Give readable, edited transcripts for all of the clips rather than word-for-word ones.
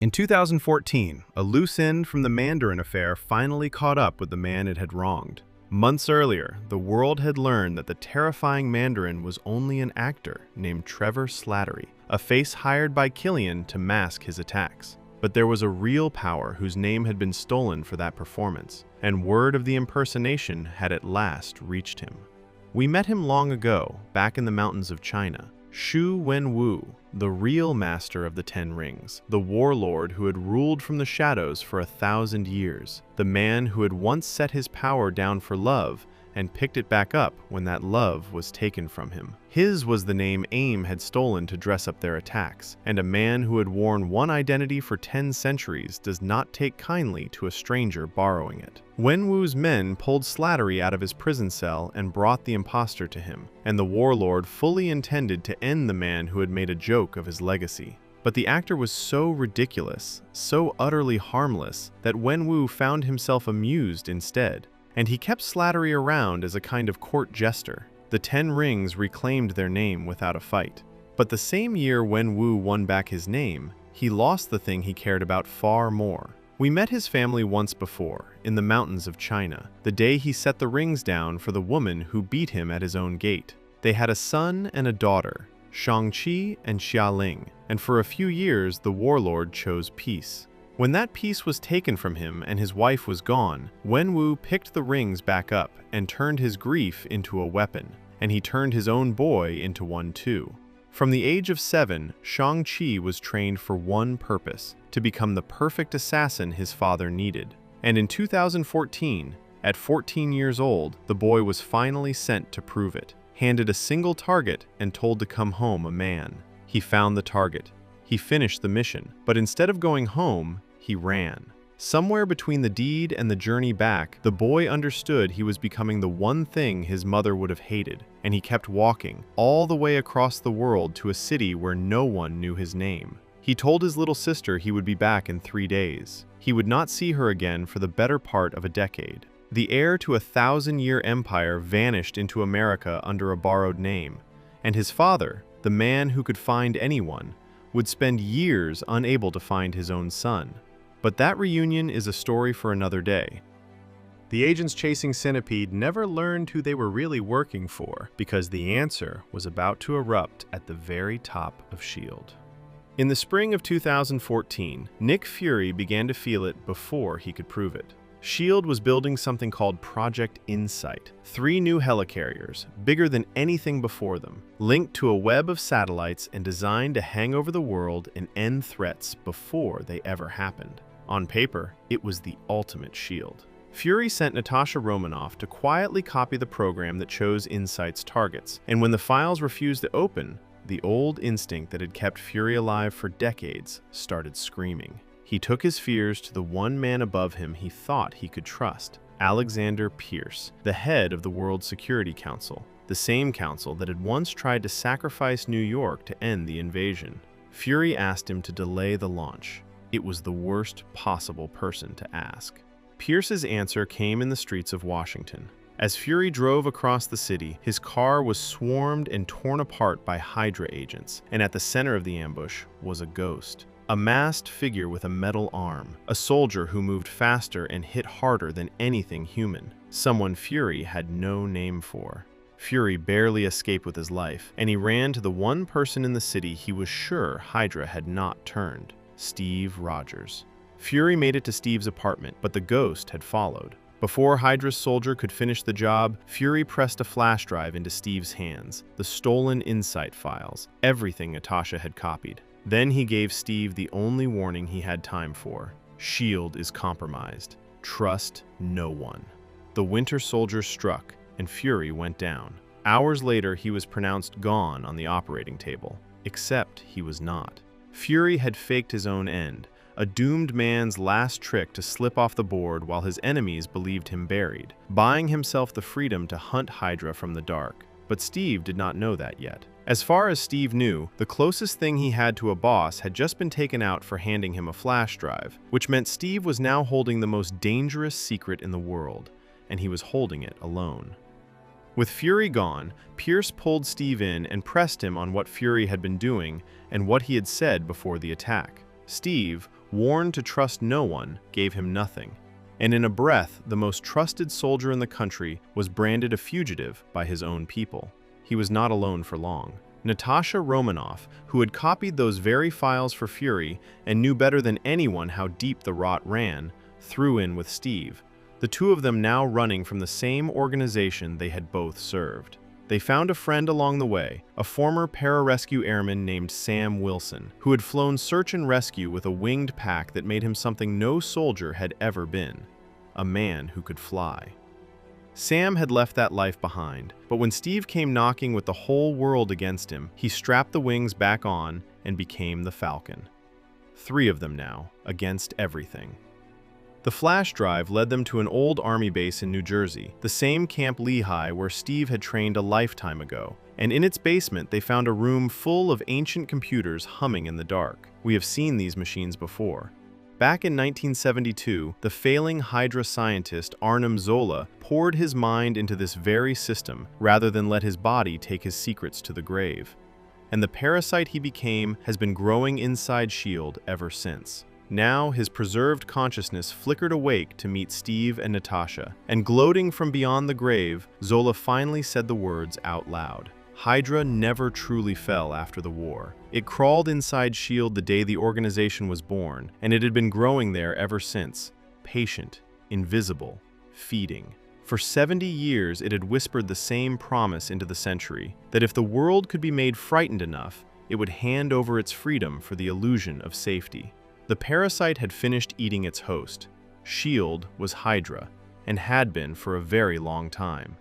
In 2014, a loose end from the Mandarin affair finally caught up with the man it had wronged. Months earlier, the world had learned that the terrifying Mandarin was only an actor named Trevor Slattery, a face hired by Killian to mask his attacks. But there was a real power whose name had been stolen for that performance, and word of the impersonation had at last reached him. We met him long ago, back in the mountains of China. Shu Wenwu, the real master of the Ten Rings, the warlord who had ruled from the shadows for 1,000 years, the man who had once set his power down for love and picked it back up when that love was taken from him. His was the name AIM had stolen to dress up their attacks, and a man who had worn one identity for 10 centuries does not take kindly to a stranger borrowing it. Wenwu's men pulled Slattery out of his prison cell and brought the imposter to him, and the warlord fully intended to end the man who had made a joke of his legacy. But the actor was so ridiculous, so utterly harmless, that Wenwu found himself amused instead, and he kept Slattery around as a kind of court jester. The Ten Rings reclaimed their name without a fight. But the same year Wenwu won back his name, he lost the thing he cared about far more. We met his family once before, in the mountains of China, the day he set the rings down for the woman who beat him at his own gate. They had a son and a daughter, Shang-Chi and Xia-Ling, and for a few years the warlord chose peace. When that peace was taken from him and his wife was gone, Wenwu picked the rings back up and turned his grief into a weapon, and he turned his own boy into one too. From the age of 7, Shang-Chi was trained for one purpose, to become the perfect assassin his father needed. And in 2014, at 14 years old, the boy was finally sent to prove it, handed a single target and told to come home a man. He found the target. He finished the mission, but instead of going home, he ran. Somewhere between the deed and the journey back, the boy understood he was becoming the one thing his mother would have hated, and he kept walking, all the way across the world to a city where no one knew his name. He told his little sister he would be back in 3 days. He would not see her again for the better part of a decade. The heir to a 1,000-year empire vanished into America under a borrowed name, and his father, the man who could find anyone, would spend years unable to find his own son. But that reunion is a story for another day. The agents chasing Centipede never learned who they were really working for, because the answer was about to erupt at the very top of S.H.I.E.L.D. In the spring of 2014, Nick Fury began to feel it before he could prove it. S.H.I.E.L.D. was building something called Project Insight, 3 new helicarriers, bigger than anything before them, linked to a web of satellites and designed to hang over the world and end threats before they ever happened. On paper, it was the ultimate S.H.I.E.L.D. Fury sent Natasha Romanoff to quietly copy the program that chose Insight's targets, and when the files refused to open, the old instinct that had kept Fury alive for decades started screaming. He took his fears to the one man above him he thought he could trust, Alexander Pierce, the head of the World Security Council, the same council that had once tried to sacrifice New York to end the invasion. Fury asked him to delay the launch. It was the worst possible person to ask. Pierce's answer came in the streets of Washington. As Fury drove across the city, his car was swarmed and torn apart by Hydra agents, and at the center of the ambush was a ghost. A masked figure with a metal arm, a soldier who moved faster and hit harder than anything human, someone Fury had no name for. Fury barely escaped with his life, and he ran to the one person in the city he was sure Hydra had not turned, Steve Rogers. Fury made it to Steve's apartment, but the ghost had followed. Before Hydra's soldier could finish the job, Fury pressed a flash drive into Steve's hands, the stolen Insight files, everything Natasha had copied. Then he gave Steve the only warning he had time for. S.H.I.E.L.D. is compromised. Trust no one. The Winter Soldier struck, and Fury went down. Hours later, he was pronounced gone on the operating table. Except he was not. Fury had faked his own end, a doomed man's last trick to slip off the board while his enemies believed him buried, buying himself the freedom to hunt Hydra from the dark. But Steve did not know that yet. As far as Steve knew, the closest thing he had to a boss had just been taken out for handing him a flash drive, which meant Steve was now holding the most dangerous secret in the world, and he was holding it alone. With Fury gone, Pierce pulled Steve in and pressed him on what Fury had been doing and what he had said before the attack. Steve, warned to trust no one, gave him nothing. And in a breath, the most trusted soldier in the country was branded a fugitive by his own people. He was not alone for long. Natasha Romanoff, who had copied those very files for Fury and knew better than anyone how deep the rot ran, threw in with Steve, the two of them now running from the same organization they had both served. They found a friend along the way, a former pararescue airman named Sam Wilson, who had flown search and rescue with a winged pack that made him something no soldier had ever been: a man who could fly. Sam had left that life behind, but when Steve came knocking with the whole world against him, he strapped the wings back on and became the Falcon. 3 of them now, against everything. The flash drive led them to an old army base in New Jersey, the same Camp Lehigh where Steve had trained a lifetime ago, and in its basement they found a room full of ancient computers humming in the dark. We have seen these machines before. Back in 1972, the failing Hydra scientist Arnim Zola poured his mind into this very system rather than let his body take his secrets to the grave. And the parasite he became has been growing inside S.H.I.E.L.D. ever since. Now his preserved consciousness flickered awake to meet Steve and Natasha, and gloating from beyond the grave, Zola finally said the words out loud. Hydra never truly fell after the war. It crawled inside S.H.I.E.L.D. the day the organization was born, and it had been growing there ever since. Patient, invisible, feeding. For 70 years it had whispered the same promise into the century, that if the world could be made frightened enough, it would hand over its freedom for the illusion of safety. The parasite had finished eating its host. S.H.I.E.L.D. was Hydra, and had been for a very long time.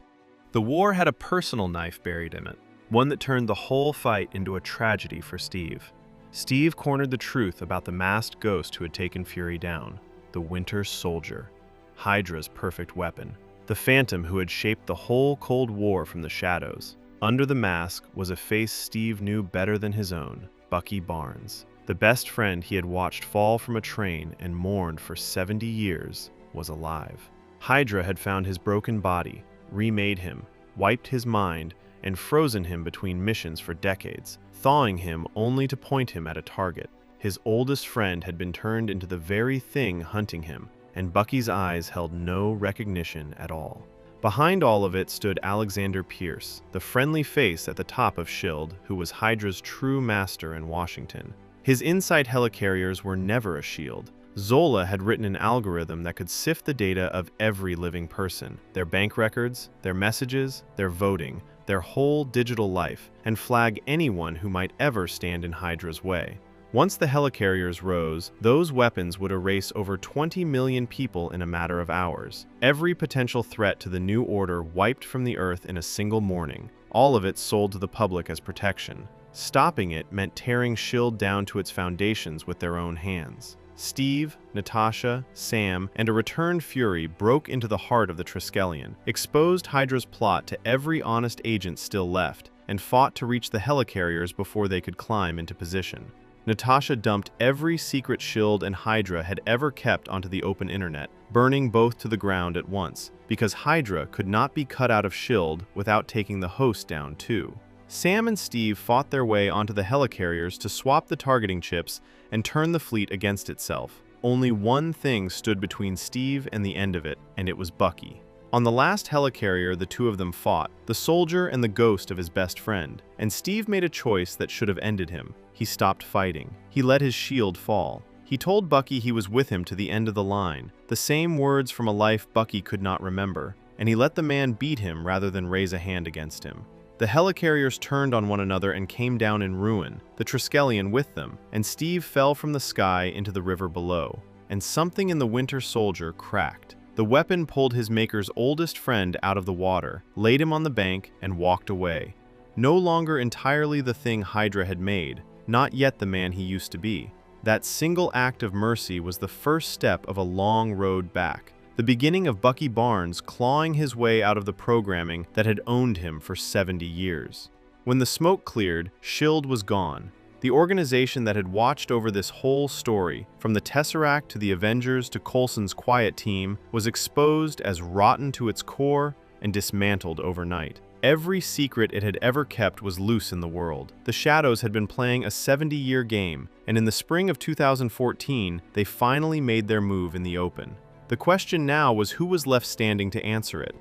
The war had a personal knife buried in it, one that turned the whole fight into a tragedy for Steve. Steve cornered the truth about the masked ghost who had taken Fury down, the Winter Soldier, Hydra's perfect weapon, the phantom who had shaped the whole Cold War from the shadows. Under the mask was a face Steve knew better than his own, Bucky Barnes. The best friend he had watched fall from a train and mourned for 70 years was alive. Hydra had found his broken body, remade him, wiped his mind, and frozen him between missions for decades, thawing him only to point him at a target. His oldest friend had been turned into the very thing hunting him, and Bucky's eyes held no recognition at all. Behind all of it stood Alexander Pierce, the friendly face at the top of S.H.I.E.L.D., who was Hydra's true master in Washington. His inside helicarriers were never a shield. Zola had written an algorithm that could sift the data of every living person, their bank records, their messages, their voting, their whole digital life, and flag anyone who might ever stand in Hydra's way. Once the helicarriers rose, those weapons would erase over 20 million people in a matter of hours. Every potential threat to the new order wiped from the earth in a single morning, all of it sold to the public as protection. Stopping it meant tearing S.H.I.E.L.D. down to its foundations with their own hands. Steve, Natasha, Sam, and a returned Fury broke into the heart of the Triskelion, exposed Hydra's plot to every honest agent still left, and fought to reach the helicarriers before they could climb into position. Natasha dumped every secret S.H.I.E.L.D. and Hydra had ever kept onto the open internet, burning both to the ground at once, because Hydra could not be cut out of S.H.I.E.L.D. without taking the host down too. Sam and Steve fought their way onto the helicarriers to swap the targeting chips and turn the fleet against itself. Only one thing stood between Steve and the end of it, and it was Bucky. On the last helicarrier the two of them fought, the soldier and the ghost of his best friend, and Steve made a choice that should have ended him. He stopped fighting. He let his shield fall. He told Bucky he was with him to the end of the line, the same words from a life Bucky could not remember, and he let the man beat him rather than raise a hand against him. The helicarriers turned on one another and came down in ruin, the Triskelion with them, and Steve fell from the sky into the river below. And something in the Winter Soldier cracked. The weapon pulled his maker's oldest friend out of the water, laid him on the bank, and walked away. No longer entirely the thing Hydra had made, not yet the man he used to be. That single act of mercy was the first step of a long road back. The beginning of Bucky Barnes clawing his way out of the programming that had owned him for 70 years. When the smoke cleared, S.H.I.E.L.D. was gone. The organization that had watched over this whole story, from the Tesseract to the Avengers to Coulson's quiet team, was exposed as rotten to its core and dismantled overnight. Every secret it had ever kept was loose in the world. The Shadows had been playing a 70-year game, and in the spring of 2014, they finally made their move in the open. The question now was who was left standing to answer it.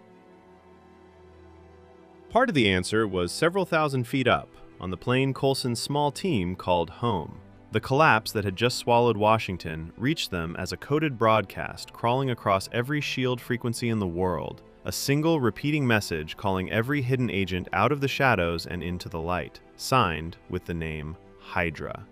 Part of the answer was several thousand feet up, on the plane Coulson's small team called home. The collapse that had just swallowed Washington reached them as a coded broadcast crawling across every S.H.I.E.L.D. frequency in the world, a single repeating message calling every hidden agent out of the shadows and into the light, signed with the name Hydra.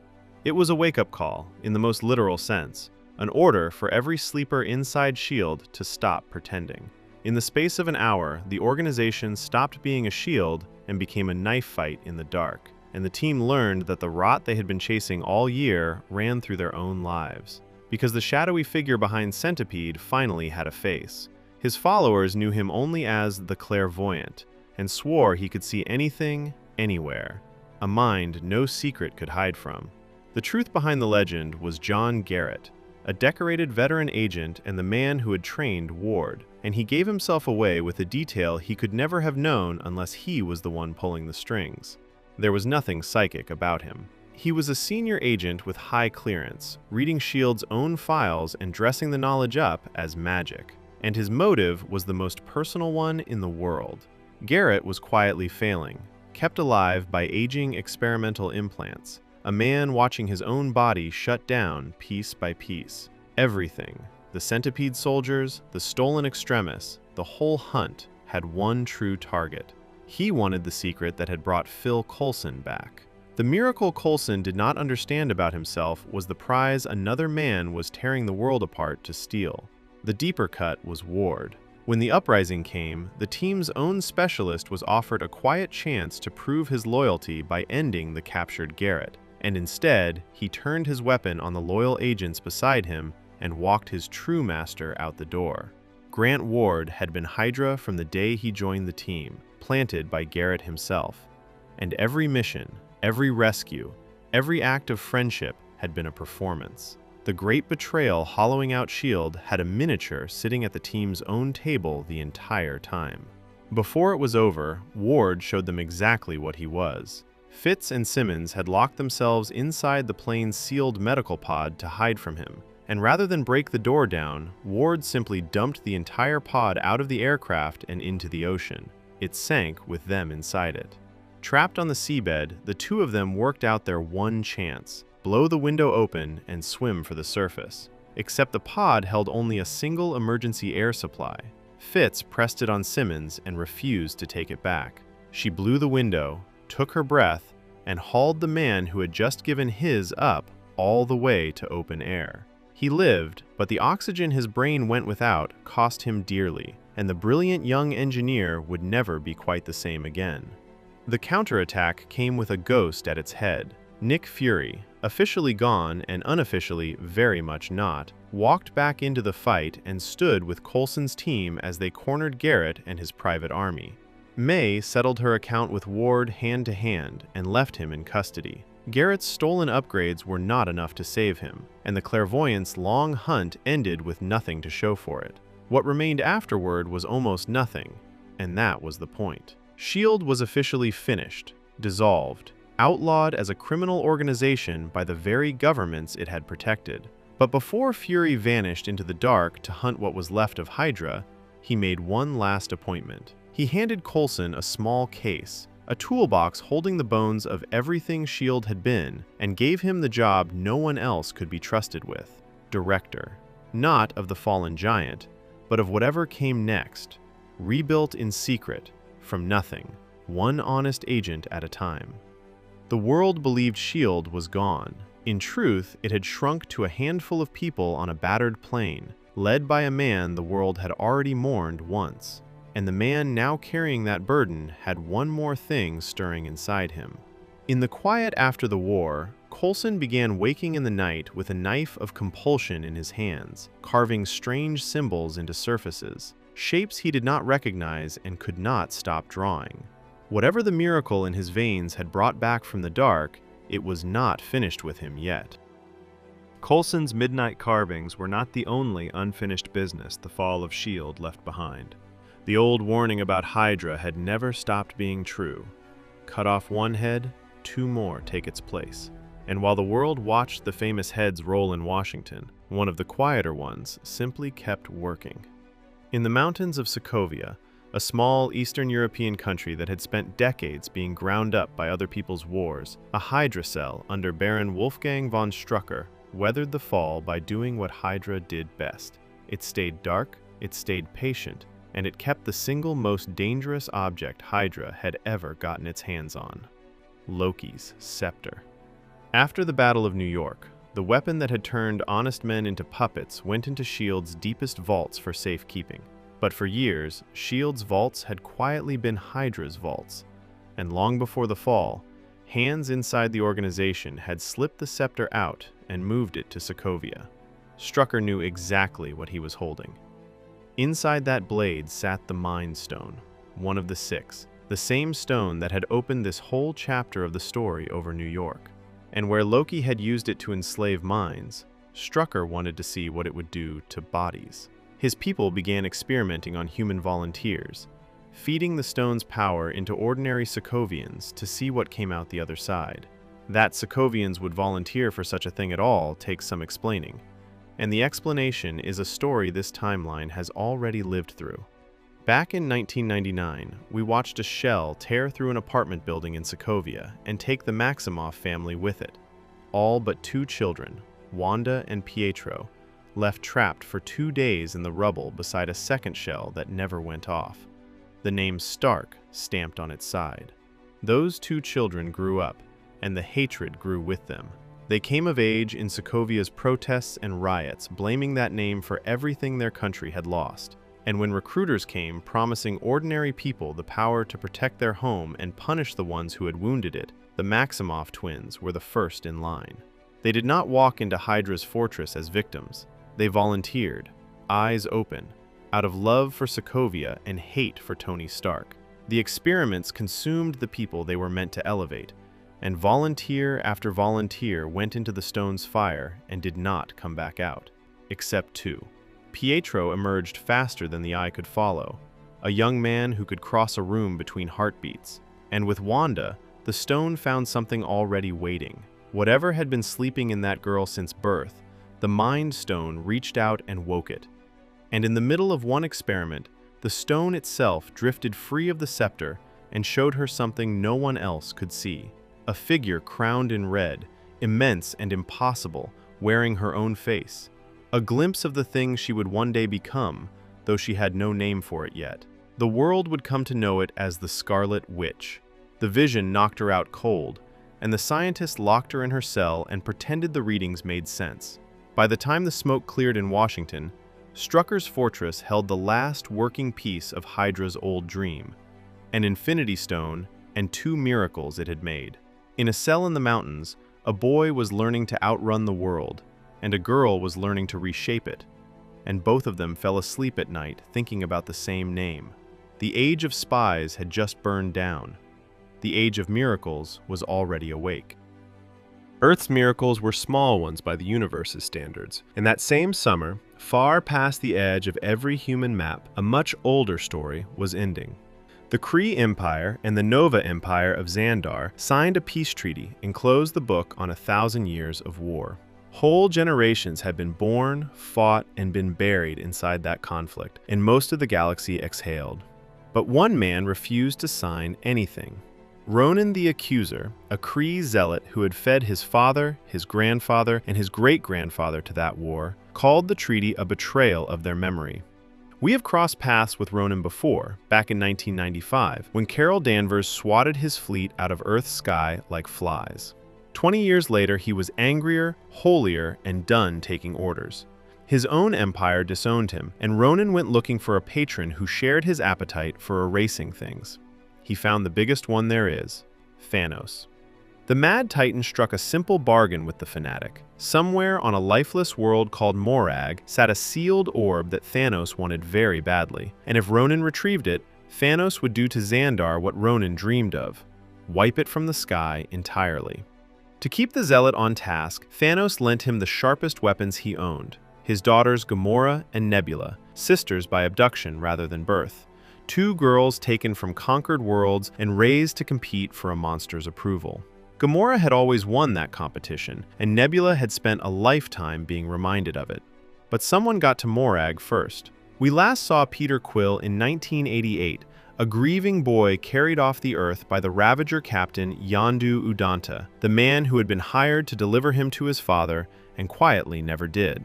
It was a wake-up call, in the most literal sense, an order for every sleeper inside S.H.I.E.L.D. to stop pretending. In the space of an hour, the organization stopped being a S.H.I.E.L.D. and became a knife fight in the dark, and the team learned that the rot they had been chasing all year ran through their own lives. Because the shadowy figure behind Centipede finally had a face. His followers knew him only as the Clairvoyant, and swore he could see anything, anywhere. A mind no secret could hide from. The truth behind the legend was John Garrett, a decorated veteran agent and the man who had trained Ward, and he gave himself away with a detail he could never have known unless he was the one pulling the strings. There was nothing psychic about him. He was a senior agent with high clearance, reading S.H.I.E.L.D.'s own files and dressing the knowledge up as magic. And his motive was the most personal one in the world. Garrett was quietly failing, kept alive by aging experimental implants, a man watching his own body shut down piece by piece. Everything, the Centipede soldiers, the stolen extremis, the whole hunt, had one true target. He wanted the secret that had brought Phil Coulson back. The miracle Coulson did not understand about himself was the prize another man was tearing the world apart to steal. The deeper cut was Ward. When the uprising came, the team's own specialist was offered a quiet chance to prove his loyalty by ending the captured Garrett, and instead, he turned his weapon on the loyal agents beside him and walked his true master out the door. Grant Ward had been Hydra from the day he joined the team, planted by Garrett himself. And every mission, every rescue, every act of friendship had been a performance. The great betrayal hollowing out S.H.I.E.L.D. had a miniature sitting at the team's own table the entire time. Before it was over, Ward showed them exactly what he was. Fitz and Simmons had locked themselves inside the plane's sealed medical pod to hide from him, and rather than break the door down, Ward simply dumped the entire pod out of the aircraft and into the ocean. It sank with them inside it. Trapped on the seabed, the two of them worked out their one chance: blow the window open and swim for the surface. Except the pod held only a single emergency air supply. Fitz pressed it on Simmons and refused to take it back. She blew the window, took her breath, and hauled the man who had just given his up all the way to open air. He lived, but the oxygen his brain went without cost him dearly, and the brilliant young engineer would never be quite the same again. The counterattack came with a ghost at its head. Nick Fury, officially gone and unofficially very much not, walked back into the fight and stood with Coulson's team as they cornered Garrett and his private army. May settled her account with Ward hand to hand and left him in custody. Garrett's stolen upgrades were not enough to save him, and the Clairvoyant's long hunt ended with nothing to show for it. What remained afterward was almost nothing, and that was the point. S.H.I.E.L.D. was officially finished, dissolved, outlawed as a criminal organization by the very governments it had protected. But before Fury vanished into the dark to hunt what was left of Hydra, he made one last appointment. He handed Coulson a small case, a toolbox holding the bones of everything S.H.I.E.L.D. had been, and gave him the job no one else could be trusted with: director. Not of the fallen giant, but of whatever came next, rebuilt in secret, from nothing, one honest agent at a time. The world believed S.H.I.E.L.D. was gone. In truth, it had shrunk to a handful of people on a battered plane, led by a man the world had already mourned once. And the man now carrying that burden had one more thing stirring inside him. In the quiet after the war, Coulson began waking in the night with a knife of compulsion in his hands, carving strange symbols into surfaces, shapes he did not recognize and could not stop drawing. Whatever the miracle in his veins had brought back from the dark, it was not finished with him yet. Coulson's midnight carvings were not the only unfinished business the fall of S.H.I.E.L.D. left behind. The old warning about Hydra had never stopped being true. Cut off one head, two more take its place. And while the world watched the famous heads roll in Washington, one of the quieter ones simply kept working. In the mountains of Sokovia, a small Eastern European country that had spent decades being ground up by other people's wars, a Hydra cell under Baron Wolfgang von Strucker weathered the fall by doing what Hydra did best. It stayed dark, it stayed patient, and it kept the single most dangerous object Hydra had ever gotten its hands on: Loki's Scepter. After the Battle of New York, the weapon that had turned honest men into puppets went into S.H.I.E.L.'s deepest vaults for safekeeping. But for years, S.H.I.E.L.'s vaults had quietly been Hydra's vaults, and long before the fall, hands inside the organization had slipped the scepter out and moved it to Sokovia. Strucker knew exactly what he was holding. Inside that blade sat the Mind Stone, one of the 6, the same stone that had opened this whole chapter of the story over New York. And where Loki had used it to enslave minds, Strucker wanted to see what it would do to bodies. His people began experimenting on human volunteers, feeding the stone's power into ordinary Sokovians to see what came out the other side. That Sokovians would volunteer for such a thing at all takes some explaining, and the explanation is a story this timeline has already lived through. Back in 1999, we watched a shell tear through an apartment building in Sokovia and take the Maximoff family with it. All but 2 children, Wanda and Pietro, left trapped for 2 days in the rubble beside a second shell that never went off, the name Stark stamped on its side. Those 2 children grew up, and the hatred grew with them. They came of age in Sokovia's protests and riots, blaming that name for everything their country had lost. And when recruiters came promising ordinary people the power to protect their home and punish the ones who had wounded it, the Maximoff twins were the first in line. They did not walk into Hydra's fortress as victims. They volunteered, eyes open, out of love for Sokovia and hate for Tony Stark. The experiments consumed the people they were meant to elevate, and volunteer after volunteer went into the stone's fire and did not come back out, except 2. Pietro emerged faster than the eye could follow, a young man who could cross a room between heartbeats. And with Wanda, the stone found something already waiting. Whatever had been sleeping in that girl since birth, the Mind Stone reached out and woke it. And in the middle of one experiment, the stone itself drifted free of the scepter and showed her something no one else could see. A figure crowned in red, immense and impossible, wearing her own face. A glimpse of the thing she would one day become, though she had no name for it yet. The world would come to know it as the Scarlet Witch. The vision knocked her out cold, and the scientist locked her in her cell and pretended the readings made sense. By the time the smoke cleared in Washington, Strucker's fortress held the last working piece of Hydra's old dream, an Infinity Stone and 2 miracles it had made. In a cell in the mountains, a boy was learning to outrun the world, and a girl was learning to reshape it, and both of them fell asleep at night thinking about the same name. The age of spies had just burned down. The age of miracles was already awake. Earth's miracles were small ones by the universe's standards. In that same summer, far past the edge of every human map, a much older story was ending. The Kree Empire and the Nova Empire of Xandar signed a peace treaty and closed the book on 1,000 years of war. Whole generations had been born, fought, and been buried inside that conflict, and most of the galaxy exhaled. But one man refused to sign anything. Ronan the Accuser, a Kree zealot who had fed his father, his grandfather, and his great-grandfather to that war, called the treaty a betrayal of their memory. We have crossed paths with Ronan before, back in 1995, when Carol Danvers swatted his fleet out of Earth's sky like flies. 20 years later, he was angrier, holier, and done taking orders. His own empire disowned him, and Ronan went looking for a patron who shared his appetite for erasing things. He found the biggest one there is, Thanos. The Mad Titan struck a simple bargain with the fanatic. Somewhere on a lifeless world called Morag sat a sealed orb that Thanos wanted very badly, and if Ronan retrieved it, Thanos would do to Xandar what Ronan dreamed of: wipe it from the sky entirely. To keep the zealot on task, Thanos lent him the sharpest weapons he owned, his daughters Gamora and Nebula, sisters by abduction rather than birth, two girls taken from conquered worlds and raised to compete for a monster's approval. Gamora had always won that competition, and Nebula had spent a lifetime being reminded of it. But someone got to Morag first. We last saw Peter Quill in 1988, a grieving boy carried off the Earth by the Ravager captain Yondu Udanta, the man who had been hired to deliver him to his father and quietly never did.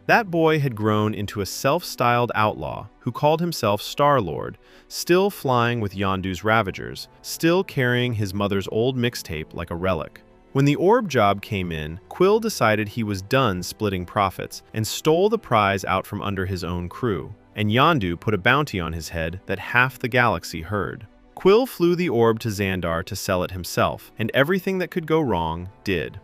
That boy had grown into a self-styled outlaw who called himself Star-Lord, still flying with Yondu's Ravagers, still carrying his mother's old mixtape like a relic. When the orb job came in, Quill decided he was done splitting profits and stole the prize out from under his own crew, and Yondu put a bounty on his head that half the galaxy heard. Quill flew the orb to Xandar to sell it himself, and everything that could go wrong did.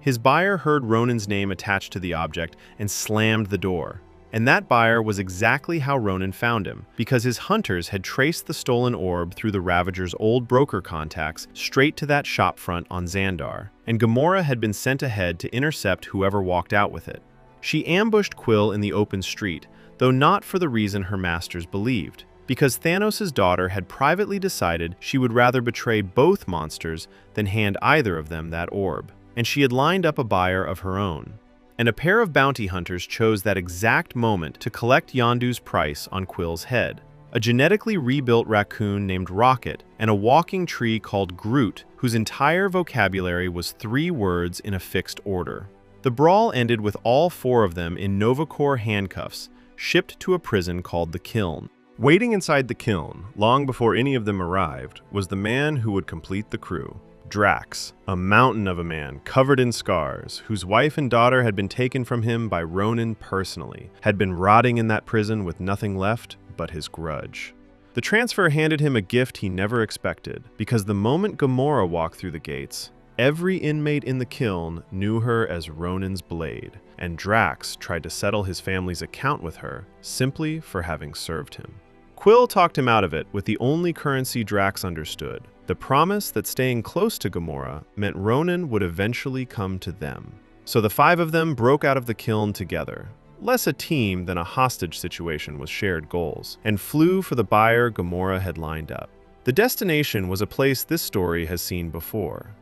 His buyer heard Ronan's name attached to the object and slammed the door. And that buyer was exactly how Ronan found him, because his hunters had traced the stolen orb through the Ravager's old broker contacts straight to that shopfront on Xandar, and Gamora had been sent ahead to intercept whoever walked out with it. She ambushed Quill in the open street, though not for the reason her masters believed, because Thanos' daughter had privately decided she would rather betray both monsters than hand either of them that orb. And she had lined up a buyer of her own. And a pair of bounty hunters chose that exact moment to collect Yondu's price on Quill's head. A genetically rebuilt raccoon named Rocket, and a walking tree called Groot, whose entire vocabulary was 3 words in a fixed order. The brawl ended with all 4 of them in Novacore handcuffs, shipped to a prison called the Kiln. Waiting inside the Kiln, long before any of them arrived, was the man who would complete the crew. Drax, a mountain of a man covered in scars, whose wife and daughter had been taken from him by Ronan personally, had been rotting in that prison with nothing left but his grudge. The transfer handed him a gift he never expected, because the moment Gamora walked through the gates, every inmate in the Kiln knew her as Ronan's blade, and Drax tried to settle his family's account with her simply for having served him. Quill talked him out of it with the only currency Drax understood, the promise that staying close to Gamora meant Ronan would eventually come to them. So the 5 of them broke out of the Kiln together. Less a team than a hostage situation with shared goals, and flew for the buyer Gamora had lined up. The destination was a place this story has seen before.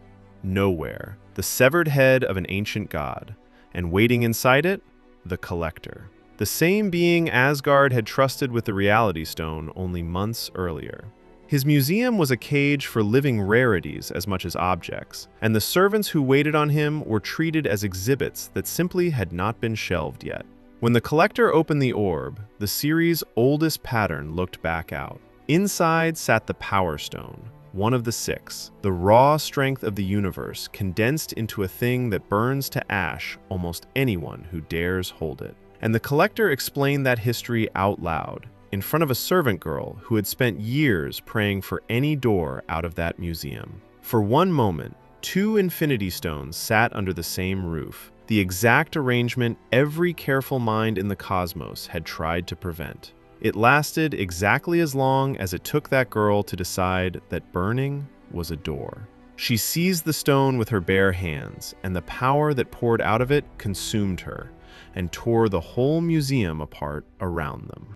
Nowhere, the severed head of an ancient god, and waiting inside it, the Collector. The same being Asgard had trusted with the Reality Stone only months earlier. His museum was a cage for living rarities as much as objects, and the servants who waited on him were treated as exhibits that simply had not been shelved yet. When the Collector opened the orb, the series' oldest pattern looked back out. Inside sat the Power Stone, one of the 6, the raw strength of the universe condensed into a thing that burns to ash almost anyone who dares hold it. And the Collector explained that history out loud, in front of a servant girl who had spent years praying for any door out of that museum. For one moment, 2 Infinity Stones sat under the same roof, the exact arrangement every careful mind in the cosmos had tried to prevent. It lasted exactly as long as it took that girl to decide that burning was a door. She seized the stone with her bare hands, and the power that poured out of it consumed her, and tore the whole museum apart around them.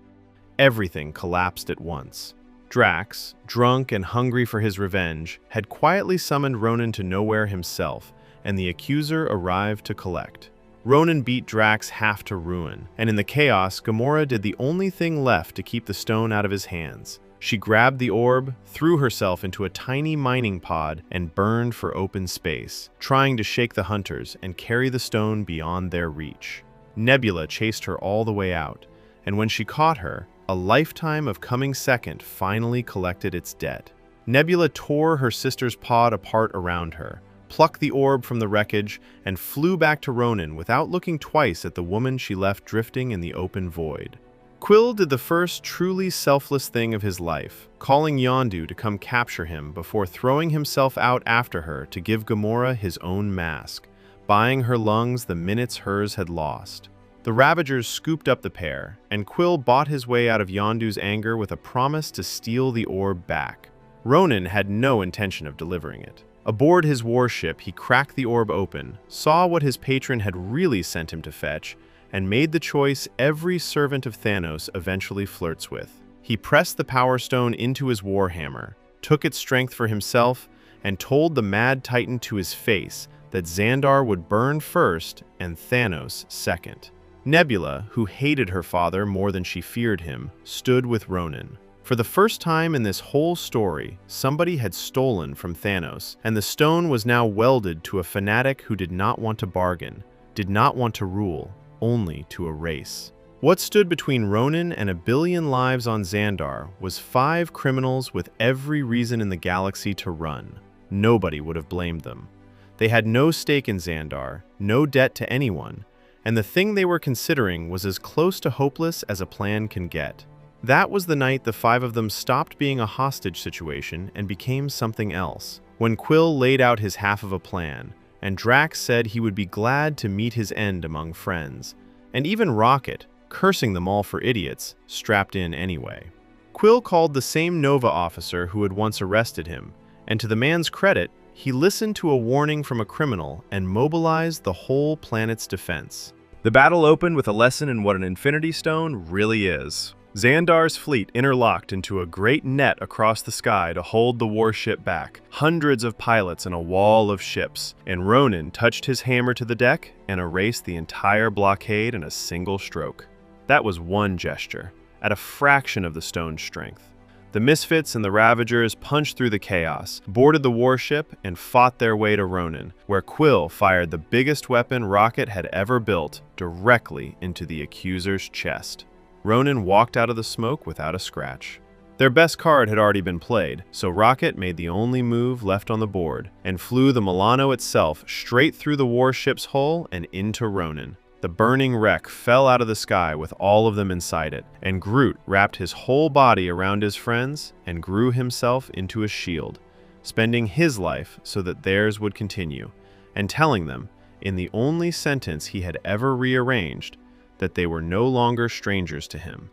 Everything collapsed at once. Drax, drunk and hungry for his revenge, had quietly summoned Ronan to nowhere himself, and the accuser arrived to collect. Ronan beat Drax half to ruin, and in the chaos, Gamora did the only thing left to keep the stone out of his hands. She grabbed the orb, threw herself into a tiny mining pod, and burned for open space, trying to shake the hunters and carry the stone beyond their reach. Nebula chased her all the way out, and when she caught her, a lifetime of coming second finally collected its debt. Nebula tore her sister's pod apart around her, plucked the orb from the wreckage, and flew back to Ronan without looking twice at the woman she left drifting in the open void. Quill did the first truly selfless thing of his life, calling Yondu to come capture him before throwing himself out after her to give Gamora his own mask, buying her lungs the minutes hers had lost. The Ravagers scooped up the pair, and Quill bought his way out of Yondu's anger with a promise to steal the orb back. Ronan had no intention of delivering it. Aboard his warship, he cracked the orb open, saw what his patron had really sent him to fetch, and made the choice every servant of Thanos eventually flirts with. He pressed the Power Stone into his warhammer, took its strength for himself, and told the Mad Titan to his face that Xandar would burn first and Thanos second. Nebula, who hated her father more than she feared him, stood with Ronan. For the first time in this whole story, somebody had stolen from Thanos, and the stone was now welded to a fanatic who did not want to bargain, did not want to rule, only to erase. What stood between Ronan and a billion lives on Xandar was 5 criminals with every reason in the galaxy to run. Nobody would have blamed them. They had no stake in Xandar, no debt to anyone, and the thing they were considering was as close to hopeless as a plan can get. That was the night the 5 of them stopped being a hostage situation and became something else. When Quill laid out his half of a plan, and Drax said he would be glad to meet his end among friends, and even Rocket, cursing them all for idiots, strapped in anyway. Quill called the same Nova officer who had once arrested him, and to the man's credit, he listened to a warning from a criminal and mobilized the whole planet's defense. The battle opened with a lesson in what an Infinity Stone really is. Xandar's fleet interlocked into a great net across the sky to hold the warship back, hundreds of pilots and a wall of ships, and Ronan touched his hammer to the deck and erased the entire blockade in a single stroke. That was one gesture, at a fraction of the stone's strength. The Misfits and the Ravagers punched through the chaos, boarded the warship, and fought their way to Ronan, where Quill fired the biggest weapon Rocket had ever built directly into the accuser's chest. Ronan walked out of the smoke without a scratch. Their best card had already been played, so Rocket made the only move left on the board, and flew the Milano itself straight through the warship's hull and into Ronan. The burning wreck fell out of the sky with all of them inside it, and Groot wrapped his whole body around his friends and grew himself into a shield, spending his life so that theirs would continue, and telling them, in the only sentence he had ever rearranged, that they were no longer strangers to him.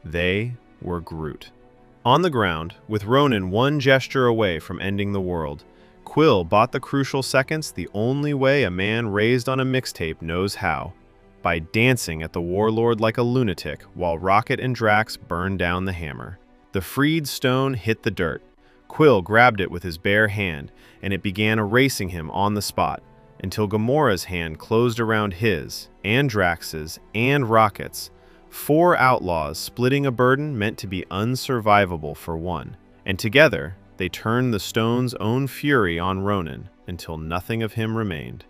They were Groot. On the ground, with Ronan one gesture away from ending the world, Quill bought the crucial seconds the only way a man raised on a mixtape knows how, by dancing at the warlord like a lunatic while Rocket and Drax burned down the hammer. The freed stone hit the dirt. Quill grabbed it with his bare hand, and it began erasing him on the spot, until Gamora's hand closed around his, and Drax's, and Rocket's. 4 outlaws splitting a burden meant to be unsurvivable for one, and together they turned the stone's own fury on Ronan until nothing of him remained.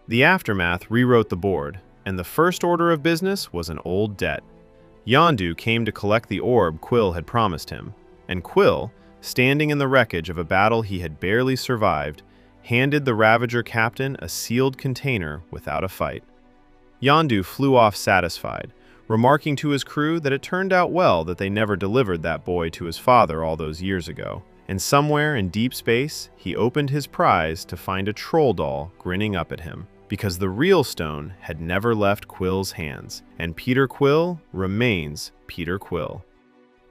The aftermath rewrote the board, and the first order of business was an old debt. Yondu came to collect the orb Quill had promised him, and Quill, standing in the wreckage of a battle he had barely survived, handed the Ravager captain a sealed container without a fight. Yondu flew off satisfied, remarking to his crew that it turned out well that they never delivered that boy to his father all those years ago, and somewhere in deep space he opened his prize to find a troll doll grinning up at him, because the real stone had never left Quill's hands, and Peter Quill remains Peter Quill.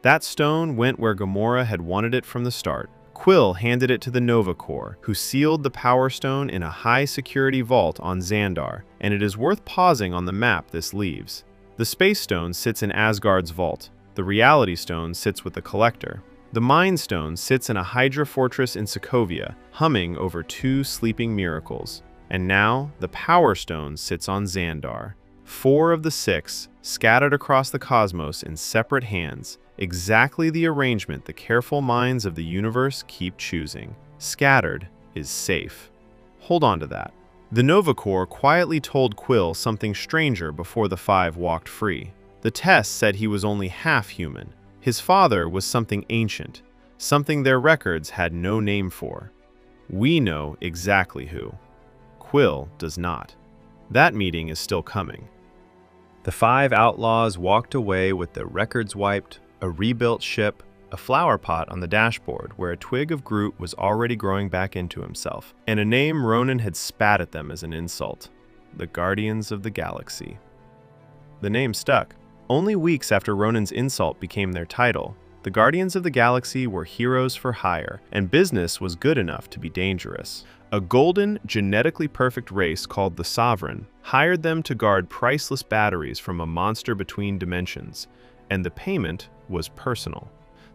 That stone went where Gamora had wanted it from the start. Quill handed it to the Nova Corps, who sealed the Power Stone in a high-security vault on Xandar, and it is worth pausing on the map this leaves. The Space Stone sits in Asgard's vault. The Reality Stone sits with the Collector. The Mind Stone sits in a Hydra fortress in Sokovia, humming over 2 sleeping miracles. And now, the Power Stone sits on Xandar. 4 of the 6, scattered across the cosmos in separate hands, exactly the arrangement the careful minds of the universe keep choosing. Scattered is safe. Hold on to that. The Nova Corps quietly told Quill something stranger before the 5 walked free. The tests said he was only half human. His father was something ancient, something their records had no name for. We know exactly who. Quill does not. That meeting is still coming. The 5 outlaws walked away with their records wiped, a rebuilt ship, a flower pot on the dashboard where a twig of Groot was already growing back into himself, and a name Ronan had spat at them as an insult: the Guardians of the Galaxy. The name stuck. Only weeks after Ronan's insult became their title, the Guardians of the Galaxy were heroes for hire, and business was good enough to be dangerous. A golden, genetically perfect race called the Sovereign hired them to guard priceless batteries from a monster between dimensions, and the payment was personal.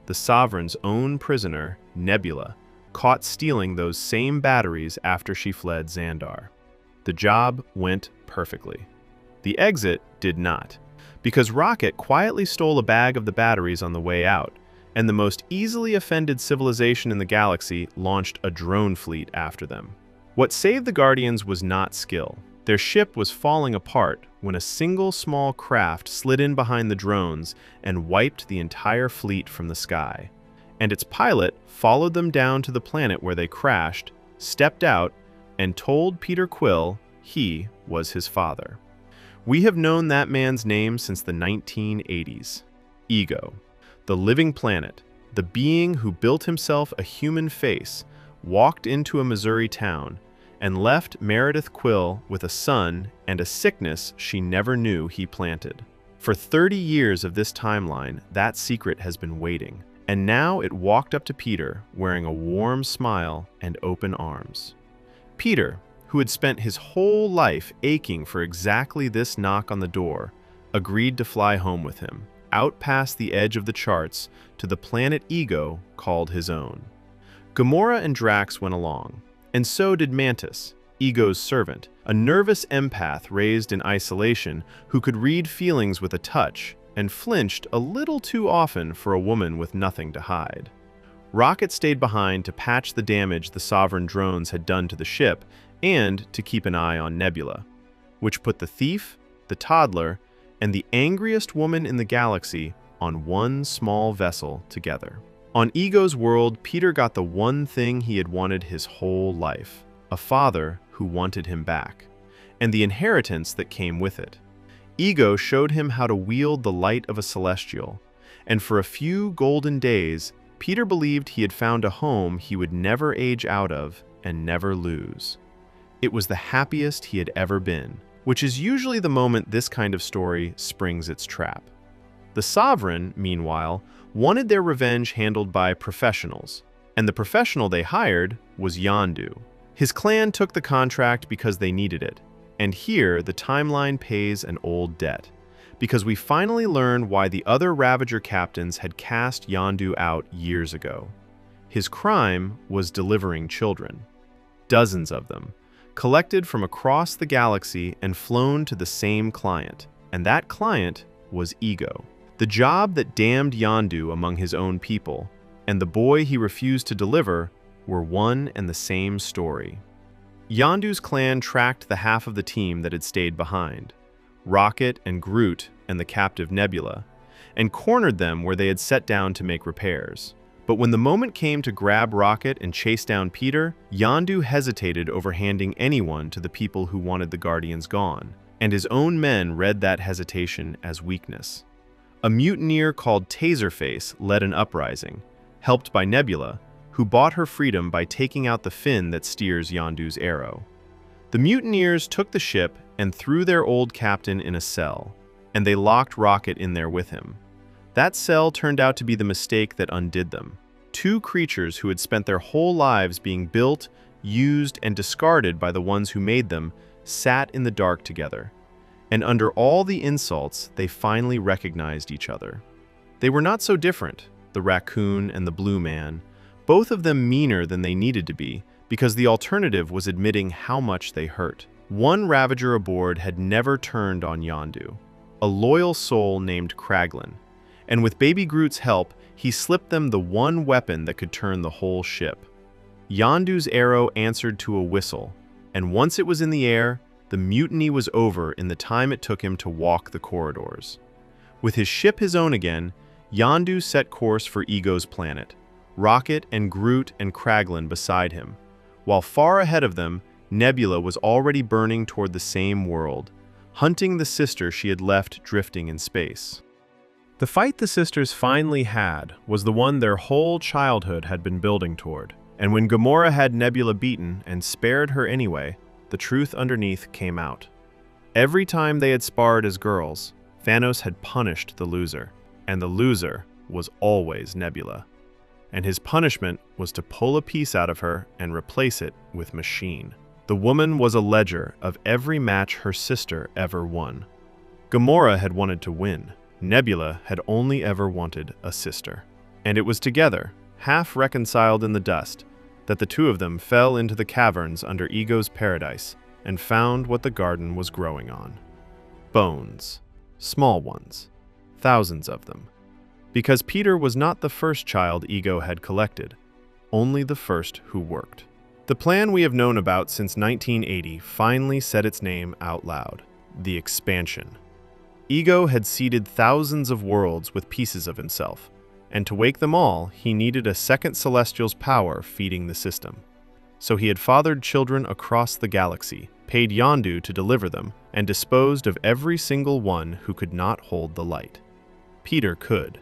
The Sovereign's own prisoner, Nebula, caught stealing those same batteries after she fled Xandar. The job went perfectly. The exit did not, because Rocket quietly stole a bag of the batteries on the way out, and the most easily offended civilization in the galaxy launched a drone fleet after them. What saved the Guardians was not skill. Their ship was falling apart when a single small craft slid in behind the drones and wiped the entire fleet from the sky. And its pilot followed them down to the planet where they crashed, stepped out, and told Peter Quill he was his father. We have known that man's name since the 1980s. Ego. The living planet, the being who built himself a human face, walked into a Missouri town and left Meredith Quill with a son and a sickness she never knew he planted. For 30 years of this timeline, that secret has been waiting, and now it walked up to Peter wearing a warm smile and open arms. Peter, who had spent his whole life aching for exactly this knock on the door, agreed to fly home with him, out past the edge of the charts to the planet Ego called his own. Gamora and Drax went along, and so did Mantis, Ego's servant, a nervous empath raised in isolation who could read feelings with a touch and flinched a little too often for a woman with nothing to hide. Rocket stayed behind to patch the damage the Sovereign drones had done to the ship and to keep an eye on Nebula, which put the thief, the toddler, and the angriest woman in the galaxy on one small vessel together. On Ego's world, Peter got the one thing he had wanted his whole life, a father who wanted him back, and the inheritance that came with it. Ego showed him how to wield the light of a celestial, and for a few golden days, Peter believed he had found a home he would never age out of and never lose. It was the happiest he had ever been, which is usually the moment this kind of story springs its trap. The Sovereign, meanwhile, wanted their revenge handled by professionals, and the professional they hired was Yondu. His clan took the contract because they needed it, and here the timeline pays an old debt, because we finally learn why the other Ravager captains had cast Yondu out years ago. His crime was delivering children. Dozens of them, collected from across the galaxy and flown to the same client, and that client was Ego. The job that damned Yondu among his own people, and the boy he refused to deliver, were one and the same story. Yondu's clan tracked the half of the team that had stayed behind, Rocket and Groot and the captive Nebula, and cornered them where they had set down to make repairs. But when the moment came to grab Rocket and chase down Peter, Yondu hesitated over handing anyone to the people who wanted the Guardians gone, and his own men read that hesitation as weakness. A mutineer called Taserface led an uprising, helped by Nebula, who bought her freedom by taking out the fin that steers Yondu's arrow. The mutineers took the ship and threw their old captain in a cell, and they locked Rocket in there with him. That cell turned out to be the mistake that undid them. Two creatures who had spent their whole lives being built, used, and discarded by the ones who made them sat in the dark together. And under all the insults, they finally recognized each other. They were not so different, the raccoon and the blue man, both of them meaner than they needed to be, because the alternative was admitting how much they hurt. One Ravager aboard had never turned on Yondu, a loyal soul named Kraglin, and with Baby Groot's help, he slipped them the one weapon that could turn the whole ship. Yondu's arrow answered to a whistle, and once it was in the air, the mutiny was over in the time it took him to walk the corridors. With his ship his own again, Yondu set course for Ego's planet, Rocket and Groot and Kraglin beside him, while far ahead of them, Nebula was already burning toward the same world, hunting the sister she had left drifting in space. The fight the sisters finally had was the one their whole childhood had been building toward, and when Gamora had Nebula beaten and spared her anyway, the truth underneath came out. Every time they had sparred as girls, Thanos had punished the loser, and the loser was always Nebula. And his punishment was to pull a piece out of her and replace it with machine. The woman was a ledger of every match her sister ever won. Gamora had wanted to win, Nebula had only ever wanted a sister. And it was together, half reconciled in the dust, that the two of them fell into the caverns under Ego's paradise and found what the garden was growing on. Bones. Small ones. Thousands of them. Because Peter was not the first child Ego had collected, only the first who worked. The plan we have known about since 1980 finally said its name out loud: the expansion. Ego had seeded thousands of worlds with pieces of himself, and to wake them all, he needed a second Celestial's power feeding the system. So he had fathered children across the galaxy, paid Yondu to deliver them, and disposed of every single one who could not hold the light. Peter could.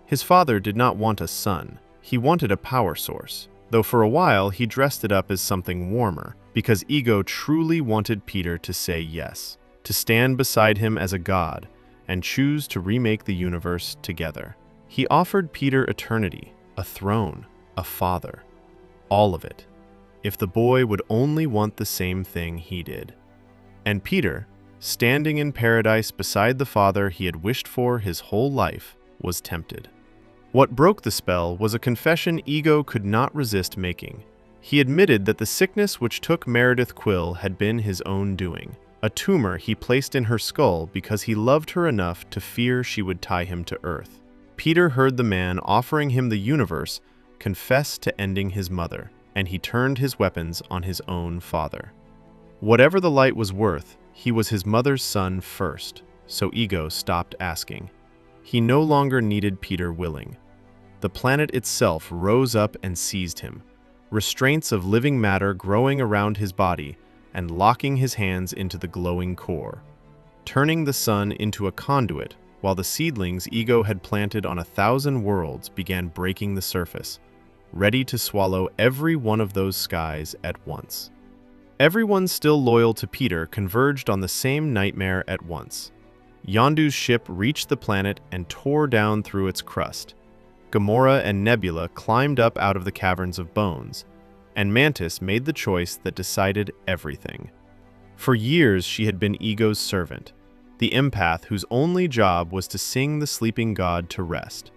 His father did not want a son, he wanted a power source, though for a while he dressed it up as something warmer, because Ego truly wanted Peter to say yes, to stand beside him as a god, and choose to remake the universe together. He offered Peter eternity, a throne, a father, all of it, if the boy would only want the same thing he did. And Peter, standing in paradise beside the father he had wished for his whole life, was tempted. What broke the spell was a confession Ego could not resist making. He admitted that the sickness which took Meredith Quill had been his own doing, a tumor he placed in her skull because he loved her enough to fear she would tie him to Earth. Peter heard the man offering him the universe confess to ending his mother, and he turned his weapons on his own father. Whatever the light was worth, he was his mother's son first, so Ego stopped asking. He no longer needed Peter willing. The planet itself rose up and seized him, restraints of living matter growing around his body and locking his hands into the glowing core, turning the sun into a conduit while the seedlings Ego had planted on 1,000 worlds began breaking the surface, ready to swallow every one of those skies at once. Everyone still loyal to Peter converged on the same nightmare at once. Yondu's ship reached the planet and tore down through its crust. Gamora and Nebula climbed up out of the caverns of bones, and Mantis made the choice that decided everything. For years she had been Ego's servant, the empath whose only job was to sing the sleeping god to rest,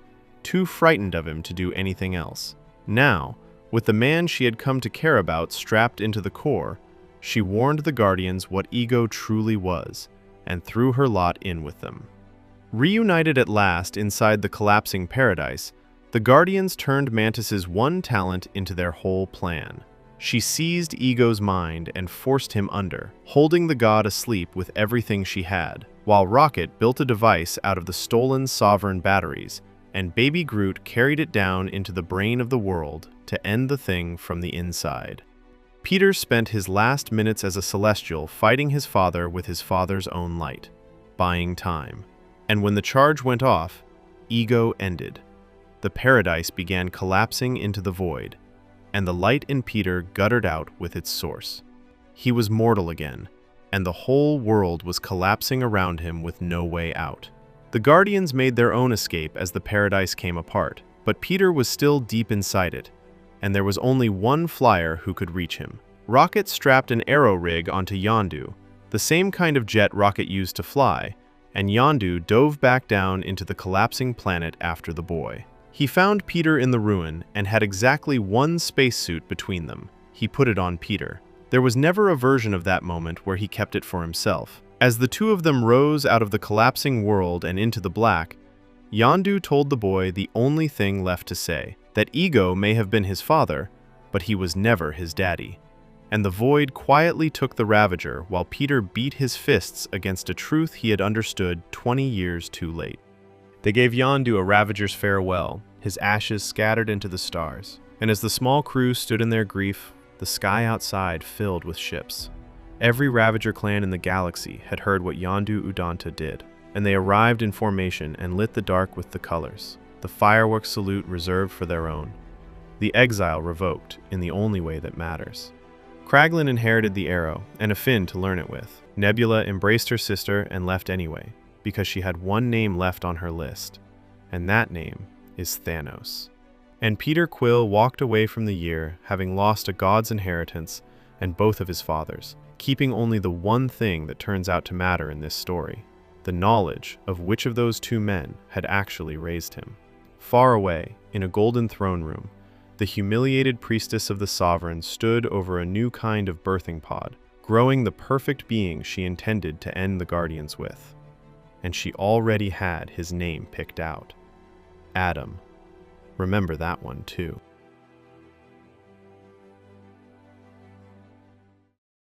too frightened of him to do anything else. Now, with the man she had come to care about strapped into the core, she warned the Guardians what Ego truly was, and threw her lot in with them. Reunited at last inside the collapsing paradise, the Guardians turned Mantis's one talent into their whole plan. She seized Ego's mind and forced him under, holding the god asleep with everything she had, while Rocket built a device out of the stolen Sovereign batteries, and Baby Groot carried it down into the brain of the world to end the thing from the inside. Peter spent his last minutes as a Celestial fighting his father with his father's own light, buying time. And when the charge went off, Ego ended. The paradise began collapsing into the void, and the light in Peter guttered out with its source. He was mortal again, and the whole world was collapsing around him with no way out. The Guardians made their own escape as the paradise came apart, but Peter was still deep inside it, and there was only one flyer who could reach him. Rocket strapped an arrow rig onto Yondu, the same kind of jet Rocket used to fly, and Yondu dove back down into the collapsing planet after the boy. He found Peter in the ruin and had exactly one spacesuit between them. He put it on Peter. There was never a version of that moment where he kept it for himself. As the two of them rose out of the collapsing world and into the black, Yondu told the boy the only thing left to say, that Ego may have been his father, but he was never his daddy. And the void quietly took the Ravager while Peter beat his fists against a truth he had understood 20 years too late. They gave Yondu a Ravager's farewell, his ashes scattered into the stars, and as the small crew stood in their grief, the sky outside filled with ships. Every Ravager clan in the galaxy had heard what Yondu Udonta did, and they arrived in formation and lit the dark with the colors, the fireworks salute reserved for their own, the exile revoked in the only way that matters. Kraglin inherited the arrow and a fin to learn it with. Nebula embraced her sister and left anyway, because she had one name left on her list, and that name is Thanos. And Peter Quill walked away from the year, having lost a god's inheritance and both of his fathers, keeping only the one thing that turns out to matter in this story, the knowledge of which of those two men had actually raised him. Far away, in a golden throne room, the humiliated priestess of the Sovereign stood over a new kind of birthing pod, growing the perfect being she intended to end the Guardians with. And she already had his name picked out. Adam. Remember that one too.